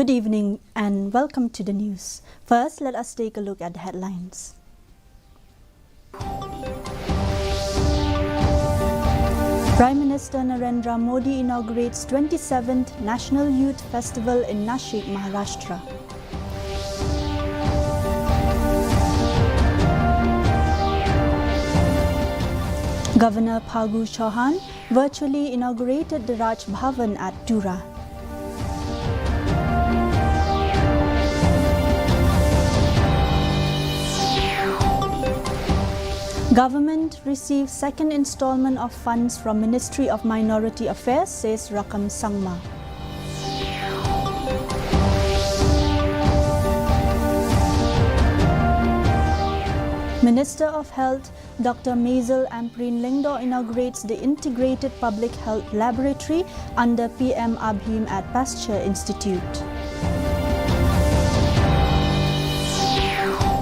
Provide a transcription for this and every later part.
Good evening and welcome to the news. First, let us take a look at the headlines. Prime Minister Narendra Modi inaugurates 27th National Youth Festival in Nashik, Maharashtra. Governor Phagu Chauhan virtually inaugurated the Raj Bhavan at Tura. Government receives second installment of funds from Ministry of Minority Affairs, says Rakam Sangma. Minister of Health Dr. Maisel Amprin Lingdo inaugurates the Integrated Public Health Laboratory under PM Abhim at Pasteur Institute.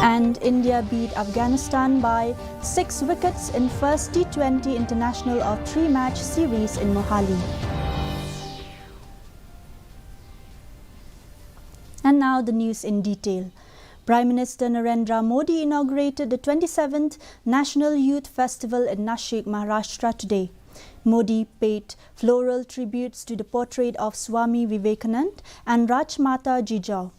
And India beat Afghanistan by 6 wickets in first T20 international of 3-match series in Mohali. And now the news in detail. Prime Minister Narendra Modi inaugurated the 27th National Youth Festival in Nashik, Maharashtra today. Modi paid floral tributes to the portrait of Swami Vivekananda and Rajmata Jijau.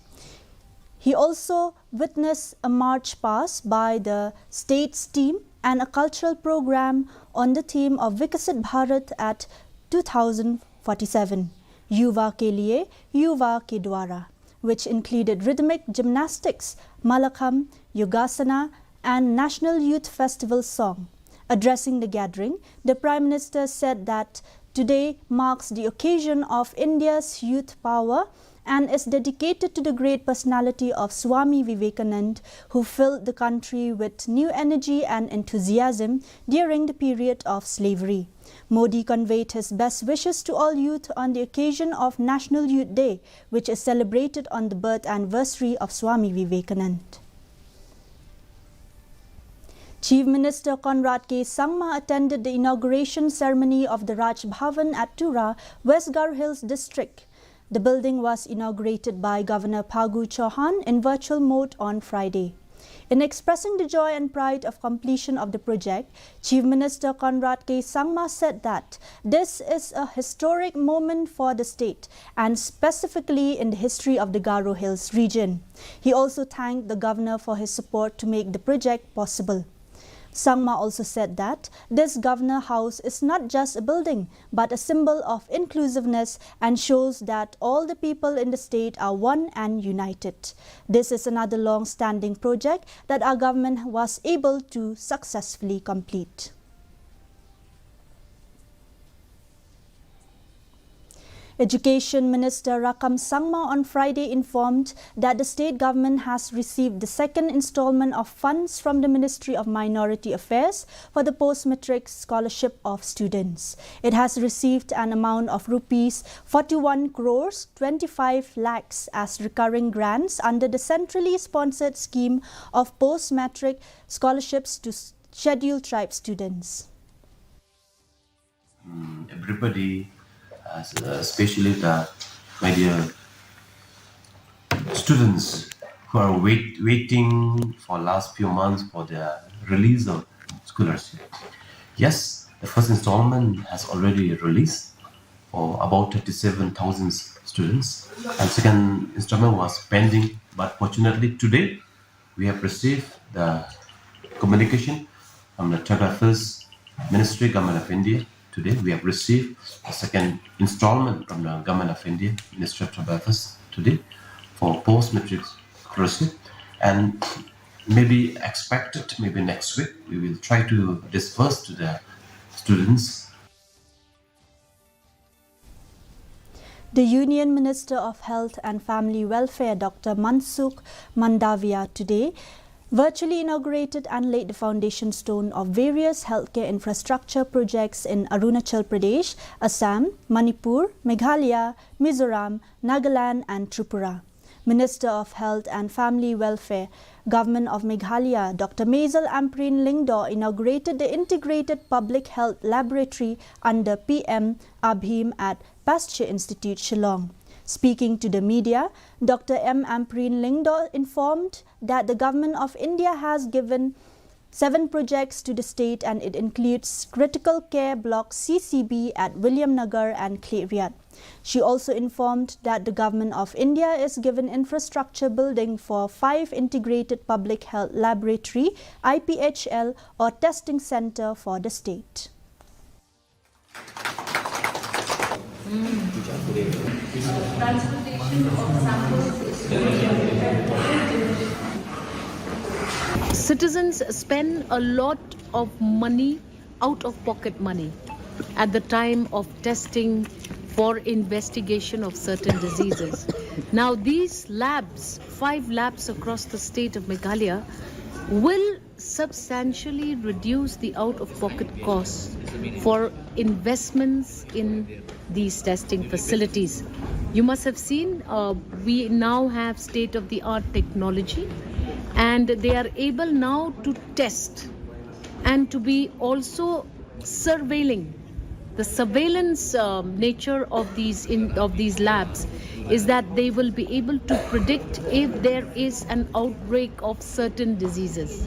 He also witnessed a march past by the state's team and a cultural program on the theme of Vikasit Bharat at 2047, Yuva ke liye, Yuva ke dwara, which included rhythmic gymnastics, Malakham, Yogasana and National Youth Festival song. Addressing the gathering, the Prime Minister said that today marks the occasion of India's youth power and is dedicated to the great personality of Swami Vivekananda, who filled the country with new energy and enthusiasm during the period of slavery. Modi conveyed his best wishes to all youth on the occasion of National Youth Day, which is celebrated on the birth anniversary of Swami Vivekananda. Chief Minister Conrad K. Sangma attended the inauguration ceremony of the Raj Bhavan at Tura, West Gar Hills district. The building was inaugurated by Governor Phagu Chauhan in virtual mode on Friday. In expressing the joy and pride of completion of the project, Chief Minister Conrad K. Sangma said that this is a historic moment for the state and specifically in the history of the Garo Hills region. He also thanked the governor for his support to make the project possible. Sangma also said that this Governor House is not just a building but a symbol of inclusiveness and shows that all the people in the state are one and united. This is another long-standing project that our government was able to successfully complete. Education Minister Rakam Sangma on Friday informed that the state government has received the second installment of funds from the Ministry of Minority Affairs for the post-matric scholarship of students. It has received an amount of rupees 41 crores 25 lakhs as recurring grants under the centrally sponsored scheme of post-matric scholarships to scheduled tribe students. Everybody, especially my dear students who are waiting for last few months for the release of scholarship. Yes, the first installment has already released for about 37,000 students, and second installment was pending. But fortunately today we have received the communication from the Tribal Affairs Ministry, Government of India. Today we have received a second installment from the Government of India, Ministry of Tribal Affairs today for post-matric scholarship, and maybe expected maybe next week we will try to disperse to the students. The Union Minister of Health and Family Welfare, Dr. Mansukh Mandavia, today virtually inaugurated and laid the foundation stone of various healthcare infrastructure projects in Arunachal Pradesh, Assam, Manipur, Meghalaya, Mizoram, Nagaland and Tripura. Minister of Health and Family Welfare, Government of Meghalaya, Dr. Maisel Amprin Lingdo inaugurated the Integrated Public Health Laboratory under PM Abhim at Pasteur Institute, Shillong. Speaking to the media, Dr. M. Ampreen Lingdo informed that the Government of India has given 7 projects to the state, and it includes Critical Care Block CCB at William Nagar and Cleriat. She also informed that the Government of India is given infrastructure building for 5 integrated public health laboratory IPHL or testing center for the state. Transportation of samples is Citizens spend a lot of money, out of pocket money, at the time of testing for investigation of certain diseases. Now these labs, 5 labs across the state of Meghalaya, will substantially reduce the out-of-pocket costs for investments in these testing facilities. You must have seen we now have state-of-the-art technology, and they are able now to test and to be also surveilling. The surveillance nature of these labs is that they will be able to predict if there is an outbreak of certain diseases.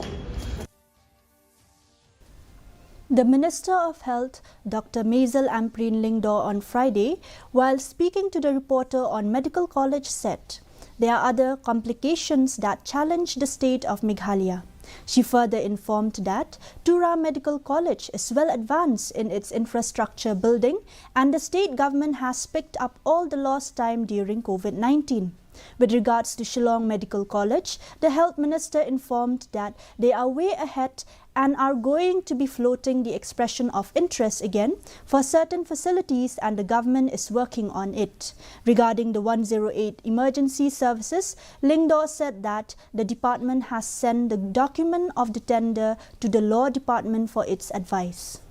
The Minister of Health, Dr. Maisel Ampreen Lingdo, on Friday, while speaking to the reporter on Medical College, said there are other complications that challenge the state of Meghalaya. She further informed that Tura Medical College is well advanced in its infrastructure building, and the state government has picked up all the lost time during COVID-19. With regards to Shillong Medical College, the Health Minister informed that they are way ahead and are going to be floating the expression of interest again for certain facilities, and the government is working on it. Regarding the 108 emergency services, Lingdo said that the department has sent the document of the tender to the Law Department for its advice.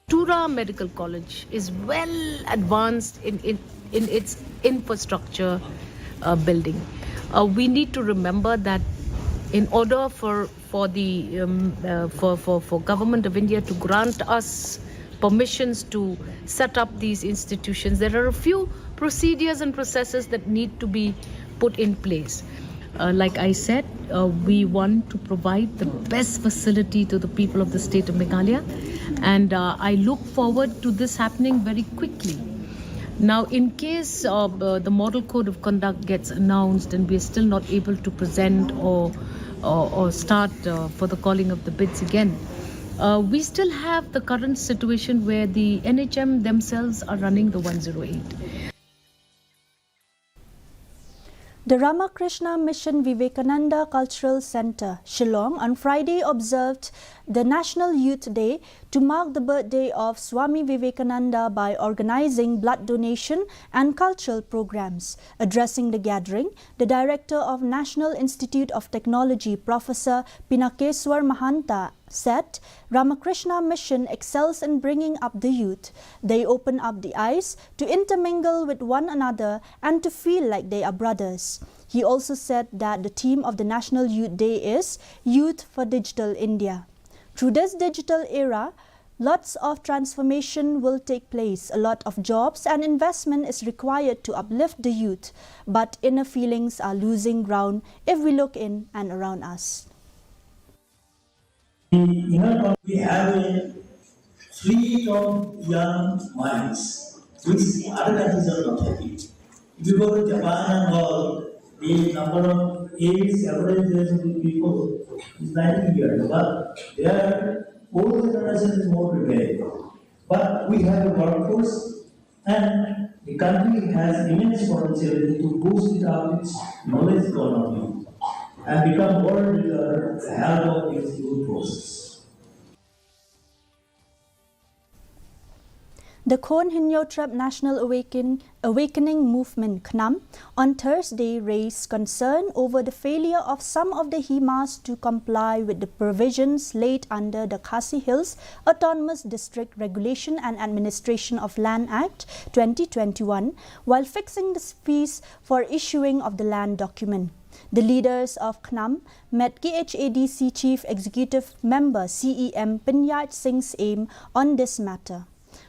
Tura Medical College is well advanced in its infrastructure building. We need to remember that in order for Government of India to grant us permissions to set up these institutions, there are a few procedures and processes that need to be put in place. Like I said, we want to provide the best facility to the people of the state of Meghalaya, and I look forward to this happening very quickly. Now, in case the Model Code of Conduct gets announced and we are still not able to present or start for the calling of the bids again, we still have the current situation where the NHM themselves are running the 108. The Ramakrishna Mission Vivekananda Cultural Centre, Shillong, on Friday observed the National Youth Day to mark the birthday of Swami Vivekananda by organizing blood donation and cultural programs. Addressing the gathering, the Director of National Institute of Technology, Professor Pinakeswar Mahanta, said Ramakrishna Mission excels in bringing up the youth. They open up the eyes to intermingle with one another and to feel like they are brothers. He also said that the theme of the National Youth Day is Youth for Digital India. Through this digital era, lots of transformation will take place. A lot of jobs and investment is required to uplift the youth, but inner feelings are losing ground if we look in and around us. We have a fleet of young minds, which other countries are not having. If you go to Japan and all, the number of average age of the people is 90 years, but their older generation is more prepared. But we have a workforce, and the country has immense potential to boost it up its knowledge economy and become more with the help of this youth process. The Khon Hinyotrap National Awakening Movement (KNAM) on Thursday raised concern over the failure of some of the HIMAs to comply with the provisions laid under the Khasi Hills Autonomous District Regulation and Administration of Land Act 2021 while fixing the fees for issuing of the land document. The leaders of KNAM met KHADC Chief Executive Member CEM Pinyat Singh's aim on this matter.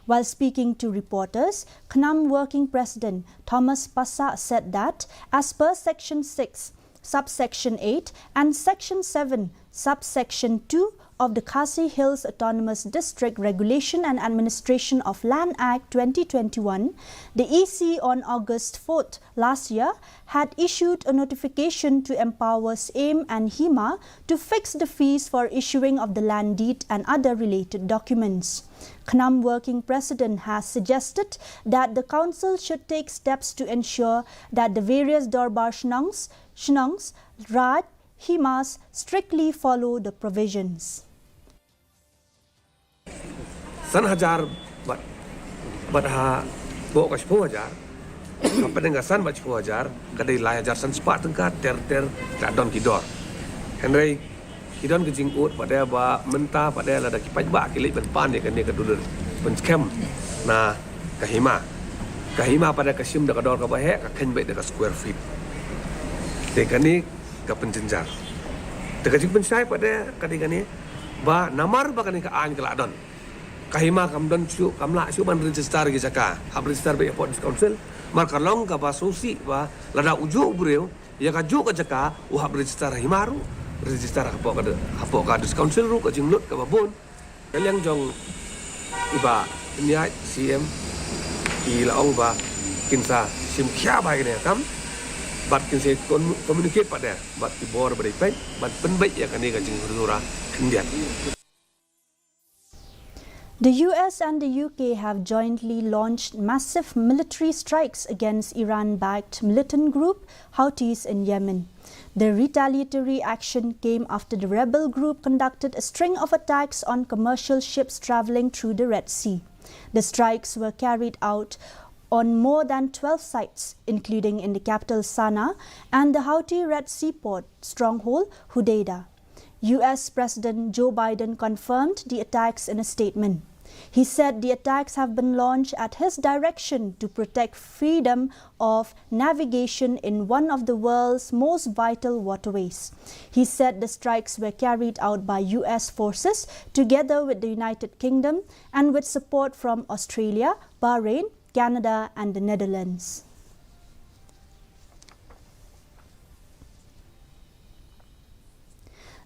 While speaking to reporters, CNUM Working President Thomas Passa said that, as per Section 6, Subsection 8 and Section 7, Subsection 2 of the Khasi Hills Autonomous District Regulation and Administration of Land Act 2021, the EC on August 4th last year had issued a notification to empower SAME and HIMA to fix the fees for issuing of the land deed and other related documents. CNUM Working President has suggested that the Council should take steps to ensure that the various Darbar Shnongs, Raj, HIMAs strictly follow the provisions. San hajar bat ha bo ka 10,000 apa dengan san bat 10,000 kadai lai hajar san sepat tengka ter ka don kidor henry kidon ke jingkut pada ba mentah pada la da kipai ba kilik ban pan ni kan ni ka dulur ban scam na kahima pada kasim da kador ka ba he ka ken be da square feet te kan ni ka penjenjar te ka jing pensai pada kadai kan ni ba namar ba kan ni ka an ka don kahima kam don chu kam la chu ban register gi jaka hab register be port council mar kalong ka ba sosi ba lada uju bureu ya ka ju ka jaka u hab register himaru register hapo ka council ru ka jingnut ka babon kaliang jong iba niat CM i laong ba kinsa sim khia ba ne kam bat kinse communicate pada bat tibor bari pai bat penbai ya kan ni ka jing hurura kendian. The US and the UK have jointly launched massive military strikes against Iran-backed militant group Houthis in Yemen. The retaliatory action came after the rebel group conducted a string of attacks on commercial ships traveling through the Red Sea. The strikes were carried out on more than 12 sites, including in the capital Sana'a and the Houthi Red Sea port stronghold Hodeidah. US President Joe Biden confirmed the attacks in a statement. He said the attacks have been launched at his direction to protect freedom of navigation in one of the world's most vital waterways. He said the strikes were carried out by US forces together with the United Kingdom and with support from Australia, Bahrain, Canada and the Netherlands.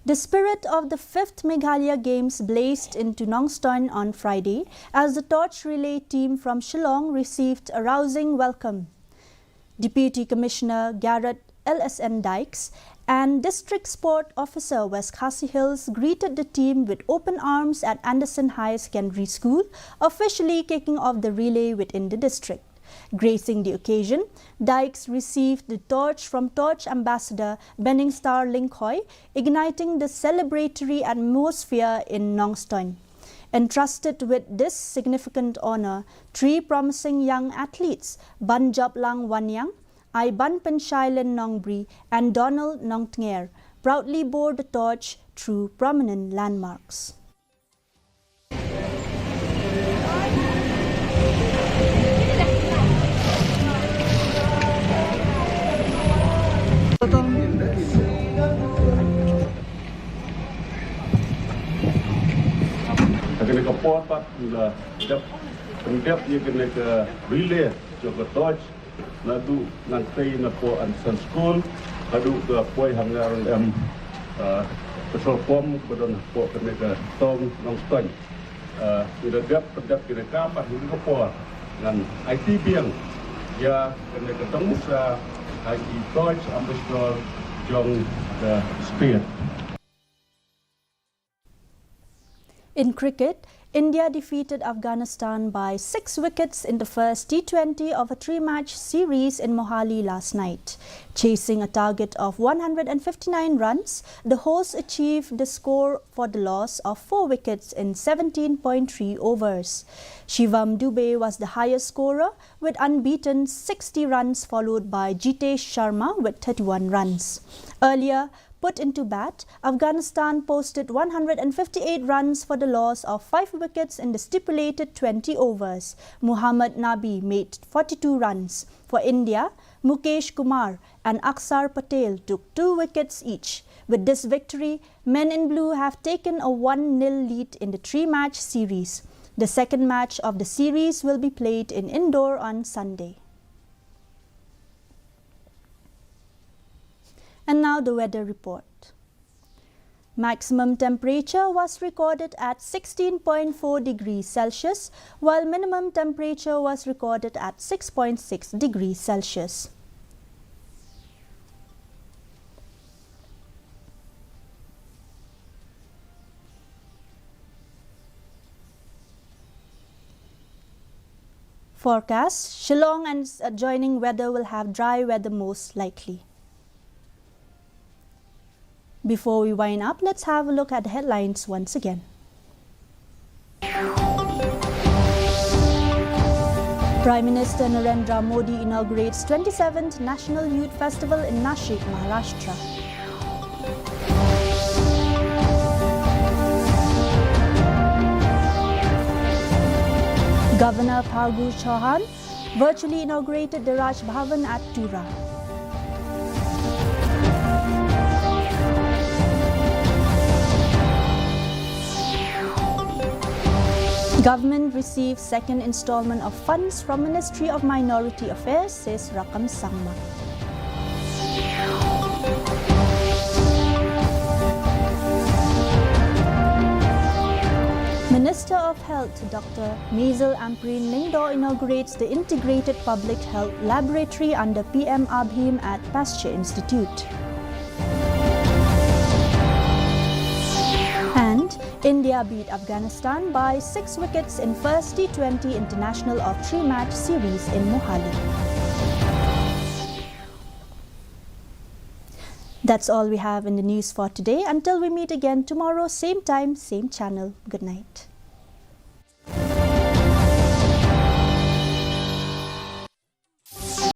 The spirit of the 5th Meghalaya Games blazed into Nongstoin on Friday as the torch relay team from Shillong received a rousing welcome. Deputy Commissioner Garrett LSN Dykes and District Sport Officer West Khasi Hills greeted the team with open arms at Anderson High Secondary School, officially kicking off the relay within the district. Gracing the occasion, Dykes received the torch from Torch Ambassador Benning Star Linkhoi, igniting the celebratory atmosphere in Nongstoin. Entrusted with this significant honour, 3 promising young athletes, Ban Job Lang Wanyang, Iban Penshailen Nongbri and Donald Nongtnger, proudly bore the torch through prominent landmarks. Kena ke port pat juga pendep ye kena ke relay juga torch nadu nanti na po Anderson School adu ke poi hangar petrol pom bedon po kena ke tong Nongstoin sudah gap pendep kena kapat ke port dan IT biang ya kena ke tong sa IT torch ambassador jong the spear. In cricket, India defeated Afghanistan by 6 wickets in the first T20 of a 3-match series in Mohali last night. Chasing a target of 159 runs, the hosts achieved the score for the loss of 4 wickets in 17.3 overs. Shivam Dubey was the highest scorer with unbeaten 60 runs, followed by Jitesh Sharma with 31 runs. Earlier, put into bat, Afghanistan posted 158 runs for the loss of 5 wickets in the stipulated 20 overs. Muhammad Nabi made 42 runs. For India, Mukesh Kumar and Aksar Patel took 2 wickets each. With this victory, Men in Blue have taken a 1-0 lead in the 3-match series. The second match of the series will be played in Indore on Sunday. And now the weather report. Maximum temperature was recorded at 16.4 degrees Celsius, while minimum temperature was recorded at 6.6 degrees Celsius. Forecast: Shillong and adjoining weather will have dry weather most likely. Before we wind up, let's have a look at the headlines once again. Prime Minister Narendra Modi inaugurates 27th National Youth Festival in Nashik, Maharashtra. Governor Phalgu Chauhan virtually inaugurated the Raj Bhavan at Tura. Government receives second installment of funds from Ministry of Minority Affairs, says Rakam Sangma. Minister of Health Dr. Maisel Amprin Lingdo inaugurates the Integrated Public Health Laboratory under PM Abhim at Pasteur Institute. And India beat Afghanistan by 6 wickets in first T20 international of 3-match series in Mohali. That's all we have in the news for today. Until we meet again tomorrow, same time, same channel. Good night.